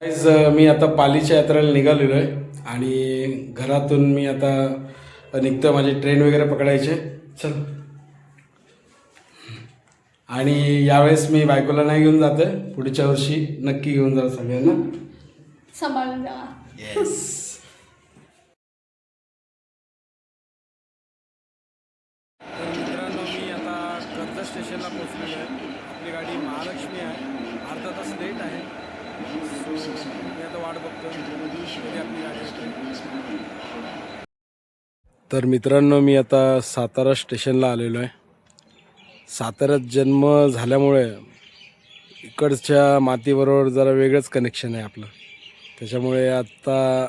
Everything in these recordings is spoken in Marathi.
गाईज मी आता पालीच्या यात्रेला निघालेलो आहे आणि घरातून मी आता निघतो, माझी ट्रेन वगैरे पकडायचे. चल. आणि यावेळेस मी बायकोला नाही घेऊन जाते, पुढच्या वर्षी नक्की घेऊन जाऊ सगळ्यांना. सांभाळून जा. येस. मित्रांनो, मी आता कर्जत स्टेशनला पोहोचलेलो आहे. आपली गाडी महालक्ष्मी आहे, अर्धा तास लेट आहे. मी आता वाट बघतो कधी आपली गाडी येते. तर मित्रांनो, मी आता सातारा स्टेशनला आलेलो आहे. साताऱ्यात जन्म झाल्यामुळे इकडच्या मातीबरोबर जरा वेगळंच कनेक्शन आहे आपलं. त्याच्यामुळे आता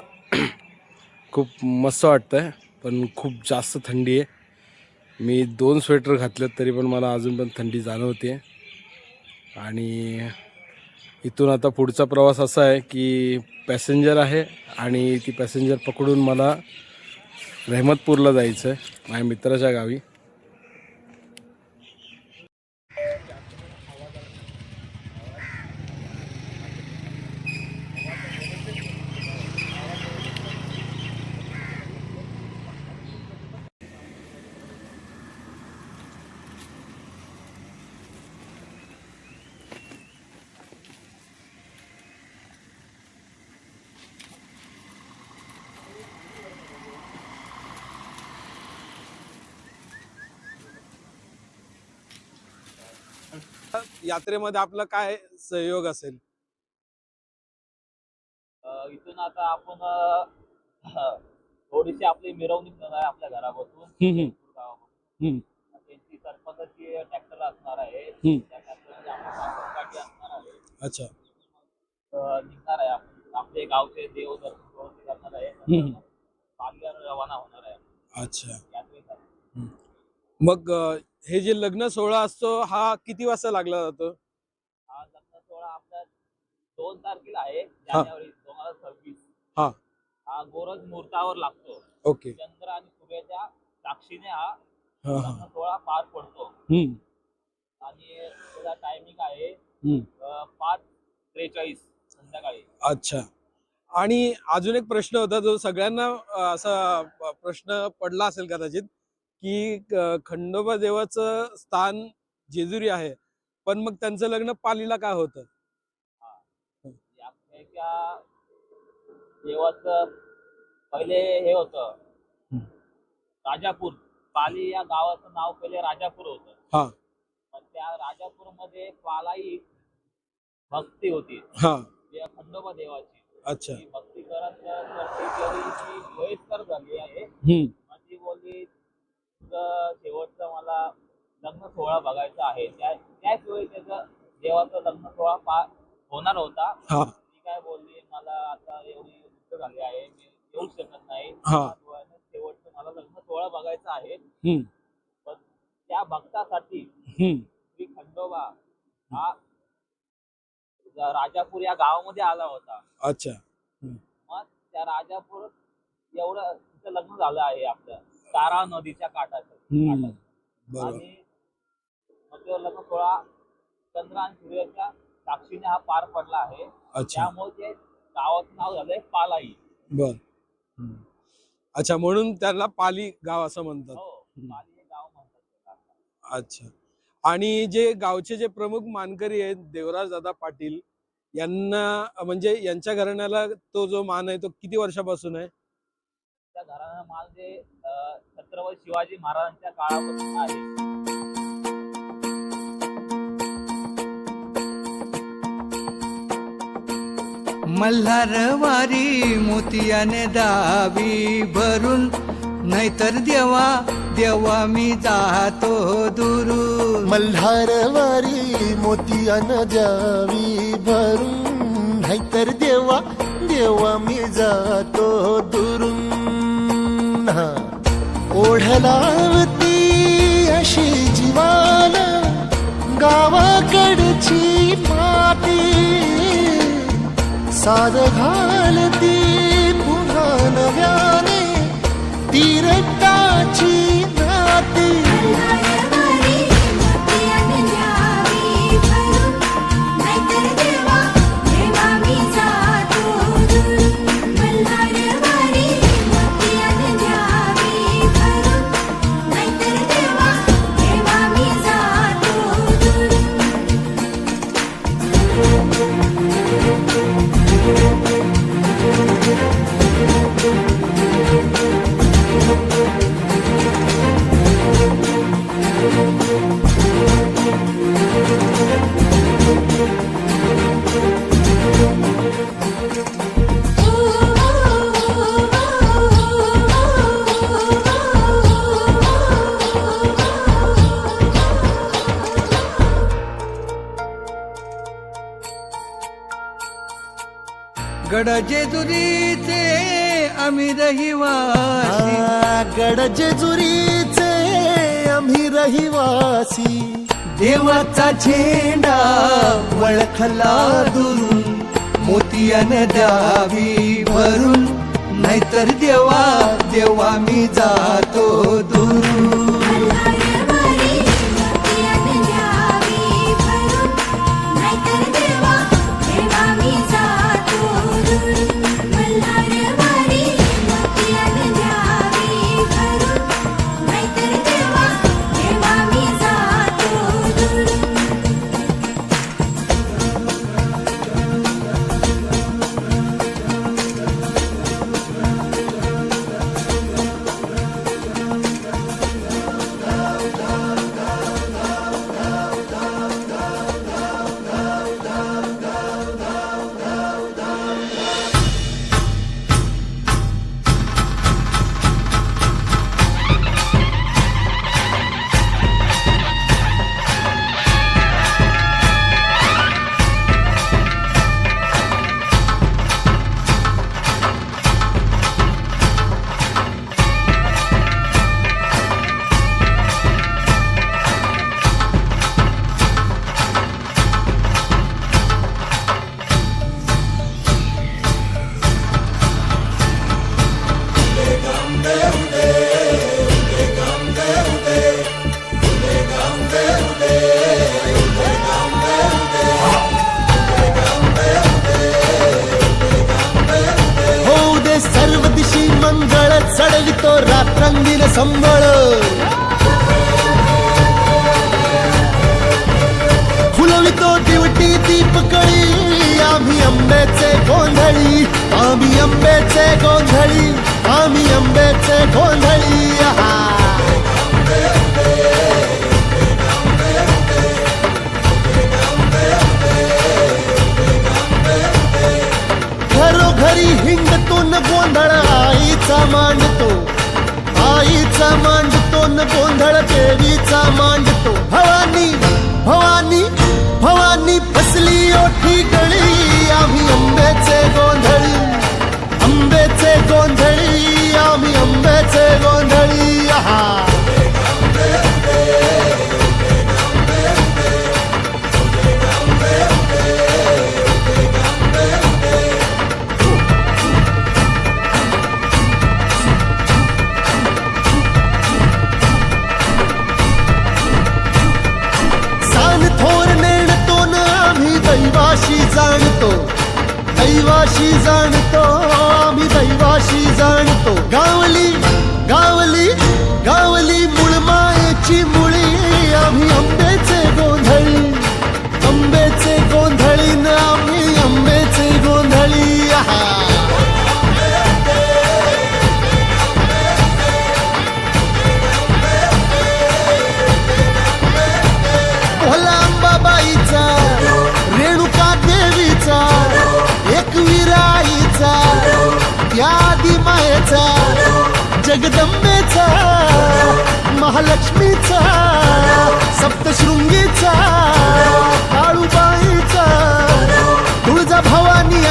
खूप मस्त वाटतं आहे, पण खूप जास्त थंडी आहे. मी 2 स्वेटर घातलेत तरी पण मला अजून पण थंडी जाणवते. आणि इथून आता पुढचा प्रवास असा आहे की पॅसेंजर आहे आणि ती पॅसेंजर पकडून मला रहमतपूरला जायचं आहे, माझ्या मित्राच्या गावी. यात्रेमध्ये आपला काय सहयोग असेल? इथून आता आपण थोडीशी आपली मिरवणूक करणार आहे आपल्या घरापासून गावापासून. त्यांची सरपंचाची ट्रॅक्टर असणार आहे, त्या ट्रॅक्टरमध्ये आपण गाडी असणार आहे. अच्छा. निघणार आहे आपण आपले गावचे देव दर्शन करणार आहे, पालघर रवाना होणार आहे. अच्छा. यात्रेसाठी मग हे जे लग्न सोहळा असतो हा किती वाजता लागला जातो? हा लग्न सोहळा आपला 2 तारखेला आहे, जानेवारी 2026. हा. हा गोरज मुहूर्तावर लागतो. ओके. चंद्र आणि सूर्याच्या साक्षीने हा हा हा. लग्न सोहळा पार पडतो. आणि त्याचा टायमिंग आहे 5:43 संध्याकाळी. अच्छा. आणि अजून एक प्रश्न होता जो सगळ्यांना असा प्रश्न पडला असेल कदाचित, की खंडोबा देवाचं स्थान जेजुरी आहे, पण मग त्यांचं लग्न पालीला काय होतं? यात्रेच्या देवाचं पहिले हे होतं राजापूर. पाली या गावाचं नाव पहिले राजापूर होतं. हा. पण त्या राजापूर मध्ये पालाई भक्ती होती, हा. या खंडोबा देवाची. अच्छा. ती भक्ती करत ती वयस्कर झाली आहे. ती बोलली तुझं शेवटचं मला लग्न सोहळा बघायचा आहे. त्याच वेळी त्याचं देवाचं लग्न सोहळा होणार होता. ती काय बोलली, मला आता एवढी युद्ध झाली आहे, मी येऊ शकत नाही. शेवटचं मला लग्न सोहळा बघायचा आहे. पण त्या भक्तासाठी श्री खंडोबा हा राजापूर या गावामध्ये आला होता. अच्छा. मग त्या राजापूर एवढं तिचं लग्न झालं आहे आपलं तारा नदीच्या काठाचं. आणि तो लग्न सोहळा चंद्र आणि सूर्याच्या साक्षीने हा पार पडला आहे. त्यामुळे ते गावाचं नाव झालंय पालाई. बर. अच्छा, म्हणून त्याला पाली गाव असं म्हणतात. हो, पाली हे गाव म्हणतात. अच्छा. आणि जे गावचे जे प्रमुख मानकरी आहेत देवराज दादा पाटील यांना, म्हणजे यांच्या घराण्याला तो जो मान आहे तो किती वर्षापासून आहे? त्या घराणं मान जे छत्रपती शिवाजी महाराजांच्या काळापासून आहे. मल्हारवारी मोतियाने दावी भरून, नाहीतर देवा देवा मी जातो दुरून. मल्हारवारी मोतियानं द्यावी भरून, नाहीतर देवा देवा मी जातो दुरून. ओढलावती अशी जीवान गावाकडची माती, साद घालती पुन्हा नव्याने तीरटाची नाती. नाहीतर देवा देवा मी जातो गड जेजुरीचे आम्ही रहिवासी, गड जेजुरीचे आम्ही रहिवासी, देवाचा झेंडा वळखला दुरून, मोतियाने द्यावी भरून, नाहीतर देवा देवा मी जातो दुरून. सर्व दिशी मंगळ चढवितो रात्रंदिन संबळ, फुलवितो दिवटी दीपकळी, आम्ही अंबेचे गोंधळी, आम्ही अंबेचे गोंधळी, आम्ही अंबेचे गोंधळी. घरोघरी हिंडतो न गोंधळ आईचा मांडतो, आईचा मांडतो न गोंधळ देवीचा मांडतो. भवानी भवानी भवानी बसली ओठी गळी, आम्ही अंबेचे गोंधळी, अंबेचे गोंधळी, आम्ही अंबेचे गोंधळी. दैवाशी जाणतो, दैवाशी जाणतो, आम्ही दैवाशी जाणतो. गावली गावली गावली मुळमायेची मुळी, आम्ही अंबेचे गोंधळी, अंबेचे गोंधळी न आम्ही अंबेचे गोंधळी. भोला अंबाबाईचा, रेणुका देवीचा, एकविराईचा, यादी मायेचा, जगदंबेचा, महालक्ष्मीचा, सप्तशृंगीचा, काळूबाईचा, तुळजा भवानी